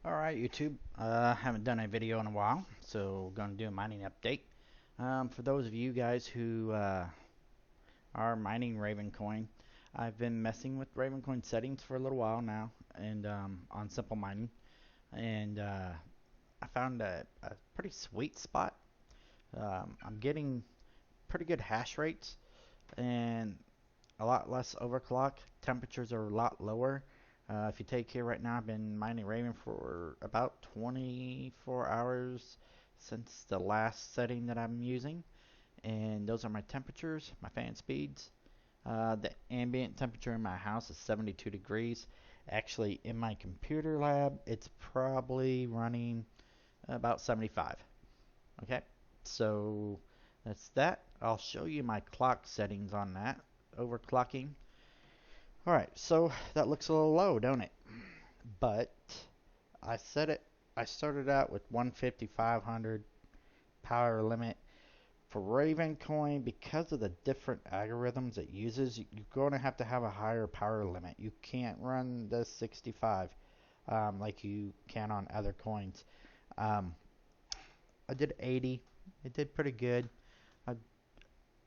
Alright, YouTube. Haven't done a video in a while, so going to do a mining update. For those of you guys who are mining Ravencoin, I've been messing with Ravencoin settings for a little while now, and on simple mining, and I found a pretty sweet spot. I'm getting pretty good hash rates and a lot less overclock. Temperatures are a lot lower. If you take here right now, I've been mining Raven for about 24 hours since the last setting that I'm using. And those are my temperatures, my fan speeds. The ambient temperature in my house is 72 degrees. Actually, in my computer lab, it's probably running about 75. Okay, so that's that. I'll show you my clock settings on that. Overclocking. Alright, so that looks a little low, don't it? But I set it, I started out with 150, 500 power limit. For Ravencoin, because of the different algorithms it uses, you're going to have a higher power limit. You can't run the 65 like you can on other coins. Um, I did 80. It did pretty good. I,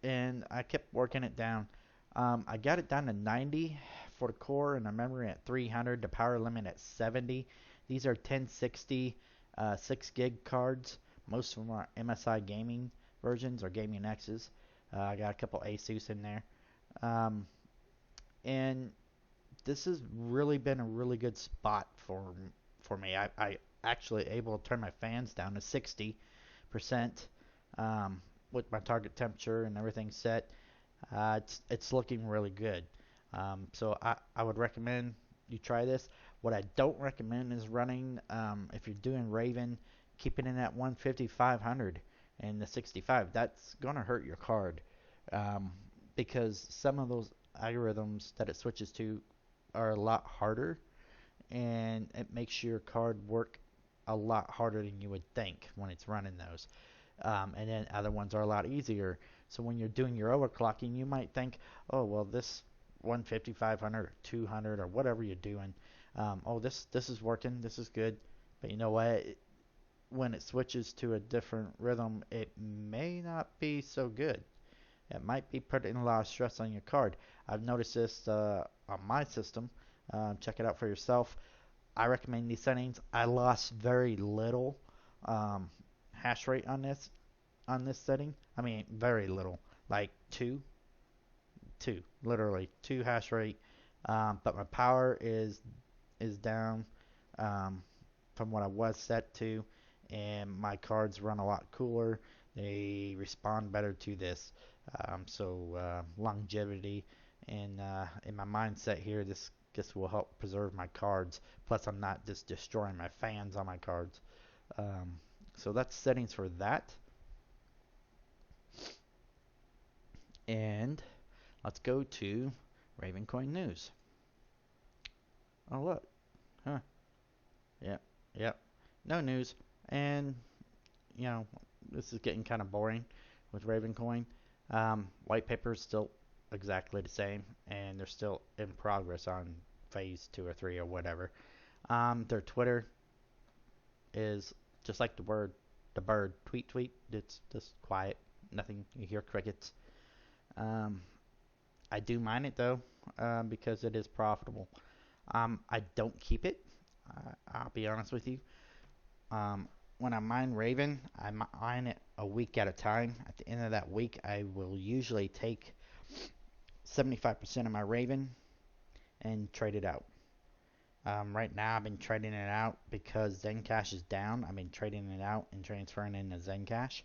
and I kept working it down. I got it down to 90 for the core and the memory at 300, the power limit at 70. These are 1060 6 gig cards. Most of them are MSI gaming versions or gaming X's. I got a couple Asus in there. Um, and this has really been a really good spot for me. I actually able to turn my fans down to 60% with my target temperature and everything set. It's looking really good. So I would recommend you try this. What I don't recommend is running, if you're doing Raven, keeping it at 150, 500 and the 65. That's going to hurt your card um, because some of those algorithms that it switches to are a lot harder, and it makes your card work a lot harder than you would think when it's running those. And then other ones are a lot easier. So when you're doing your overclocking, you might think, oh well, this 150, 500, or 200, or whatever you're doing, oh this is working, this is good. But you know what? When it switches to a different rhythm, it may not be so good. It might be putting a lot of stress on your card. I've noticed this on my system. Check it out for yourself. I recommend these settings. I lost very little um, hash rate on this setting. I mean, very little, like literally two hash rate. But my power is down um, from what I was set to, and my cards run a lot cooler. They respond better to this. Longevity and in my mindset here, this will help preserve my cards. Plus, I'm not just destroying my fans on my cards. Um, so that's settings for that. And let's go to Ravencoin News. Oh, look. Huh. Yep. Yep. No news. And, you know, this is getting kind of boring with Ravencoin. White paper is still exactly the same, and they're still in progress on phase 2 or 3 or whatever. Their Twitter is just like the bird, tweet, tweet. It's just quiet. Nothing. You hear crickets. Um, I do mine it though, because it is profitable. I don't keep it. I'll be honest with you. Um, when I mine Raven, I mine it a week at a time. At the end of that week, I will usually take 75% of my Raven and trade it out. Right now, I've been trading it out because Zencash is down. I've been trading it out and transferring into Zencash.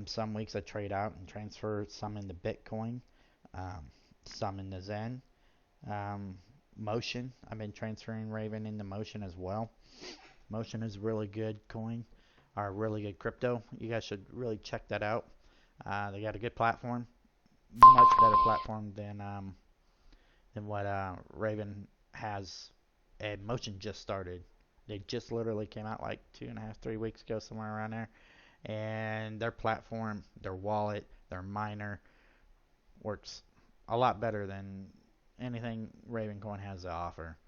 Some weeks I trade out and transfer some into Bitcoin, um, some into Zen. Um, Motion, I've been transferring Raven into Motion as well. Motion is a really good coin, or really good crypto. You guys should really check that out. They got a good platform, much better platform than what Raven has. And Motion just started. They just literally came out like 2.5, 3 weeks ago, somewhere around there. And their platform, their wallet, their miner works a lot better than anything Ravencoin has to offer.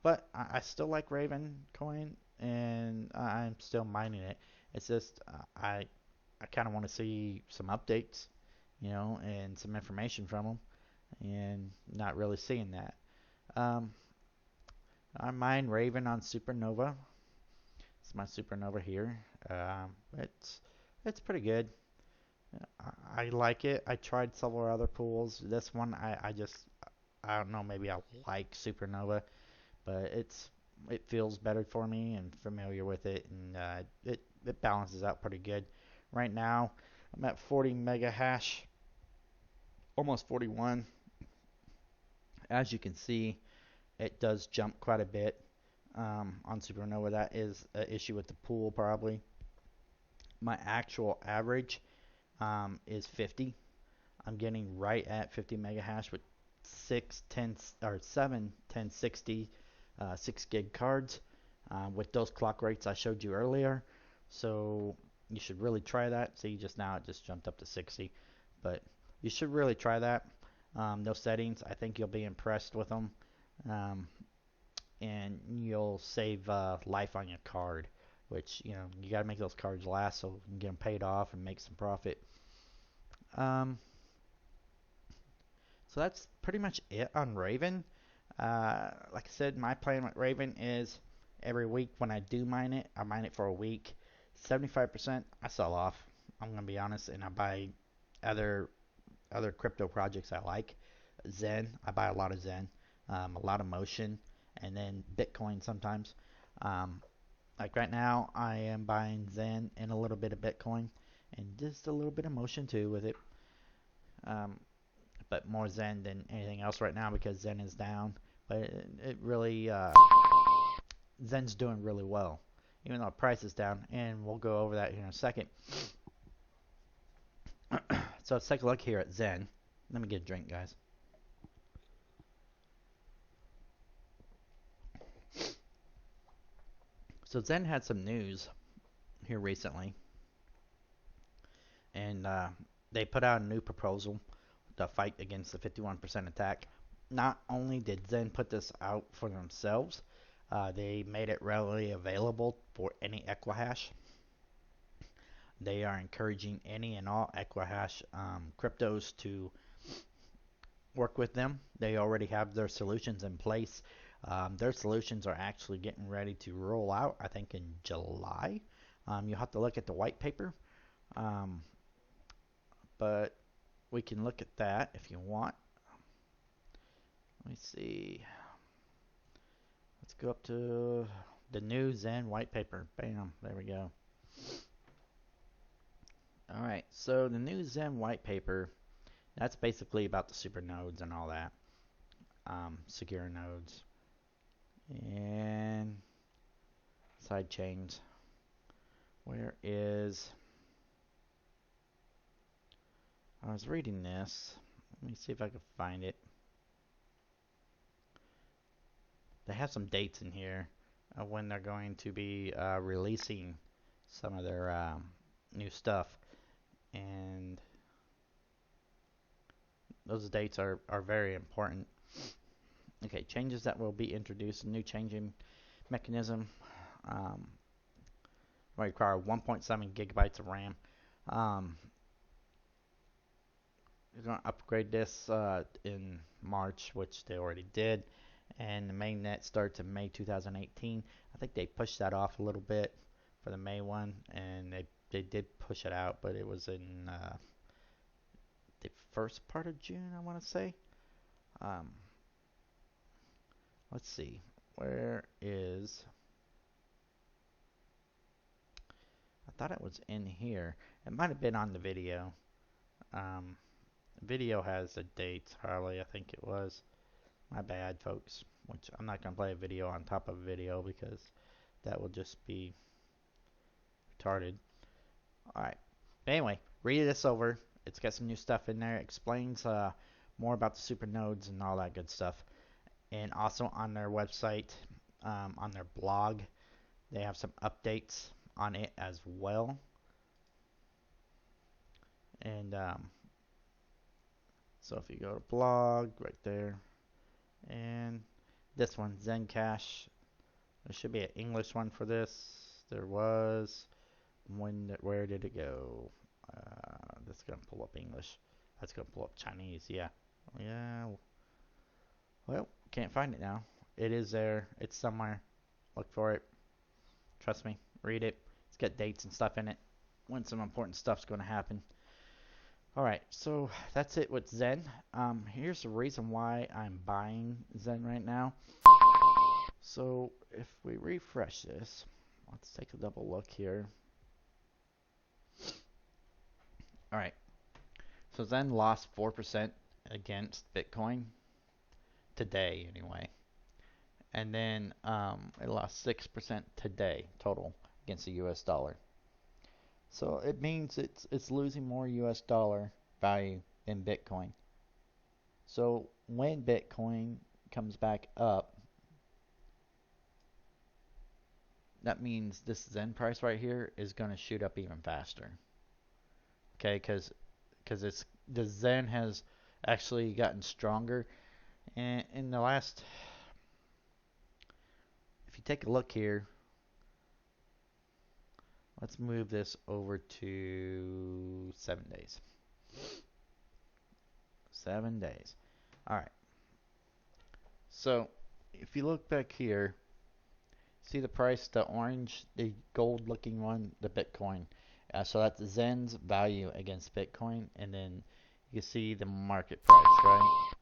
But I still like Ravencoin. and I'm still mining it. It's just I kind of want to see some updates, you know, and some information from them, and not really seeing that. Um, I mine Raven on Supernova. It's my Supernova here. It's pretty good. I like it. I tried several other pools. This one, I don't know. Maybe I like Supernova, but it feels better for me and familiar with it, and it balances out pretty good. Right now, I'm at 40 mega hash, almost 41. As you can see, it does jump quite a bit on Supernova. That is an issue with the pool probably. My actual average is 50. I'm getting right at 50 mega hash with 7 1060 6 gig cards with those clock rates I showed you earlier. So you should really try that. See, just now it just jumped up to 60, but you should really try that. Those settings, I think you'll be impressed with them, um, and you'll save life on your card. Which you got to make those cards last so you can get them paid off and make some profit. Um, So that's pretty much it on Raven. Like I said, my plan with Raven is every week when I do mine it, I mine it for a week. 75% I sell off. I'm gonna be honest, and I buy other other crypto projects I like. Zen, I buy a lot of Zen, a lot of Motion, and then Bitcoin sometimes. Um, like right now, I am buying Zen and a little bit of Bitcoin, and just a little bit of Motion too with it. Um, but more Zen than anything else right now because Zen is down. But it really Zen's doing really well, even though the price is down, and we'll go over that here in a second. So let's take a look here at Zen. Let me get a drink, guys. So Zen had some news here recently, and they put out a new proposal to fight against the 51% attack. Not only did Zen put this out for themselves, they made it readily available for any Equihash. They are encouraging any and all Equihash cryptos to work with them. They already have their solutions in place. Their solutions are actually getting ready to roll out, I think, in July. You'll have to look at the white paper, um, but we can look at that if you want. Let me see. Let's go up to the new Zen white paper. Bam, there we go. All right, so the new Zen white paper, that's basically about the super nodes and all that, secure nodes and side chains. Where is? I was reading this. Let me see if I can find it. They have some dates in here of when they're going to be releasing some of their new stuff, and those dates are very important. Okay, changes that will be introduced. A new changing mechanism. Um, will require 1.7 gigabytes of RAM. Um, They're going to upgrade this in March, which they already did. And the mainnet starts in May 2018. I think they pushed that off a little bit for the May one, and they did push it out, but it was in the first part of June, I want to say. Um, let's see. Where is. I thought it was in here. It might have been on the video. Um, Video has the dates, Harley, I think it was. My bad, folks. Which I'm not going to play a video on top of a video because that will just be retarded. Alright. But anyway, read this over. It's got some new stuff in there. It explains more about the super nodes and all that good stuff. And also on their website, on their blog, they have some updates on it as well. And so if you go to blog right there, and this one, Zencash, There should be an English one for this. There was. Where did it go? That's gonna pull up English. That's gonna pull up Chinese. Yeah. Yeah. Well, can't find it now. It is there. It's somewhere. Look for it. Trust me. Read it. It's got dates and stuff in it. When some important stuff's gonna happen. Alright, so that's it with Zen. Here's the reason why I'm buying Zen right now. So if we refresh this, let's take a double look here. Alright, so Zen lost 4% against Bitcoin today anyway. And then it lost 6% today total against the US dollar. So it means it's losing more US dollar value than Bitcoin. So when Bitcoin comes back up, that means this Zen price right here is going to shoot up even faster. Okay, because it's the Zen has actually gotten stronger, and in the last, if you take a look here, let's move this over to 7 days. 7 days. All right. So if you look back here, see the price, the orange, the gold looking one, the Bitcoin. So that's Zen's value against Bitcoin, and then you see the market price, right?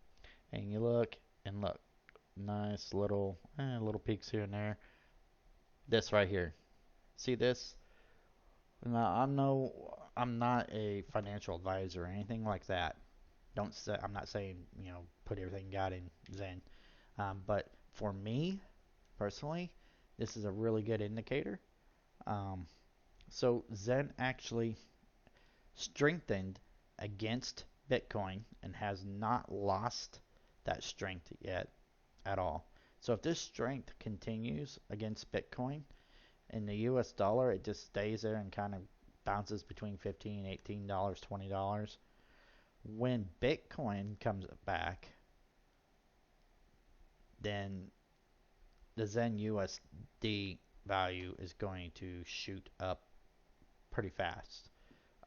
And you look and look, nice little peaks here and there. This right here, see this? Now I'm not a financial advisor or anything like that. Don't say I'm not saying put everything you got in Zen, but for me personally, this is a really good indicator. Um, so Zen actually strengthened against Bitcoin and has not lost that strength yet at all. So if this strength continues against Bitcoin in the US dollar, it just stays there and kind of bounces between $15, $18, $20. When Bitcoin comes back, then the Zen USD value is going to shoot up pretty fast.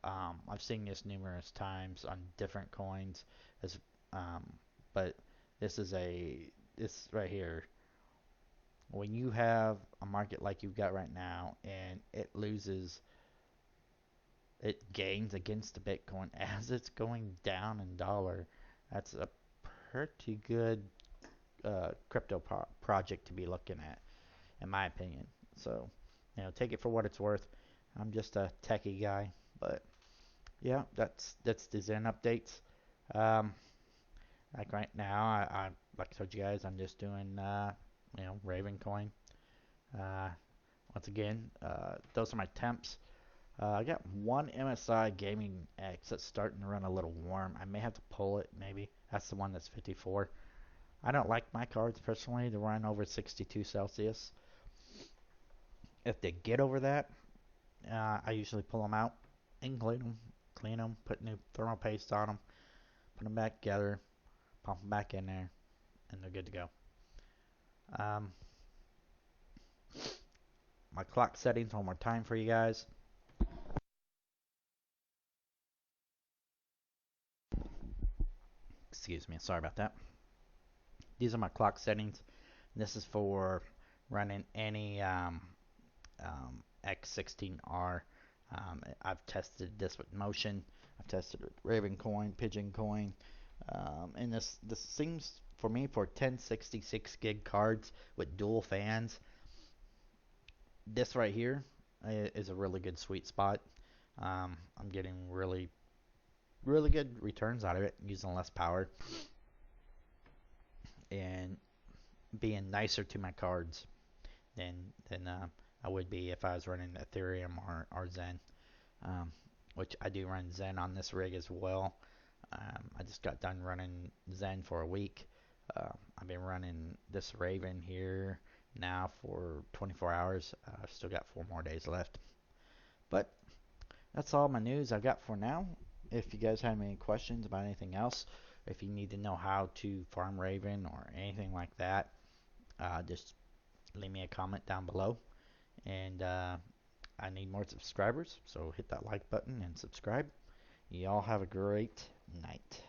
I've seen this numerous times on different coins, as but this is this right here. When you have a market like you've got right now, and it gains against the Bitcoin as it's going down in dollar, that's a pretty good crypto project to be looking at, in my opinion. So, take it for what it's worth. I'm just a techie guy, but yeah, that's the Zen updates. Um, like right now, like I told you guys, I'm just doing Ravencoin. Uh, Once again, those are my temps. I got one MSI Gaming X that's starting to run a little warm. I may have to pull it, maybe. That's the one that's 54. I don't like my cards personally to run over 62 Celsius. If they get over that, I usually pull them out and clean them, put new thermal paste on them, put them back together, pump them back in there, and they're good to go. Um, my clock settings one more time for you guys. Excuse me, sorry about that. These are my clock settings. This is for running any X16R. I've tested this with Motion. I've tested it with Ravencoin, Pigeon Coin, and this seems for me for 1066 gig cards with dual fans. This right here is a really good sweet spot. I'm getting really good returns out of it using less power and being nicer to my cards than I would be if I was running Ethereum or Zen, which I do run Zen on this rig as well. I just got done running Zen for a week. I've been running this Raven here now for 24 hours. I've still got 4 more days left. But that's all my news I've got for now. If you guys have any questions about anything else, if you need to know how to farm Raven or anything like that, just leave me a comment down below. And I need more subscribers, so hit that like button and subscribe. Y'all have a great night.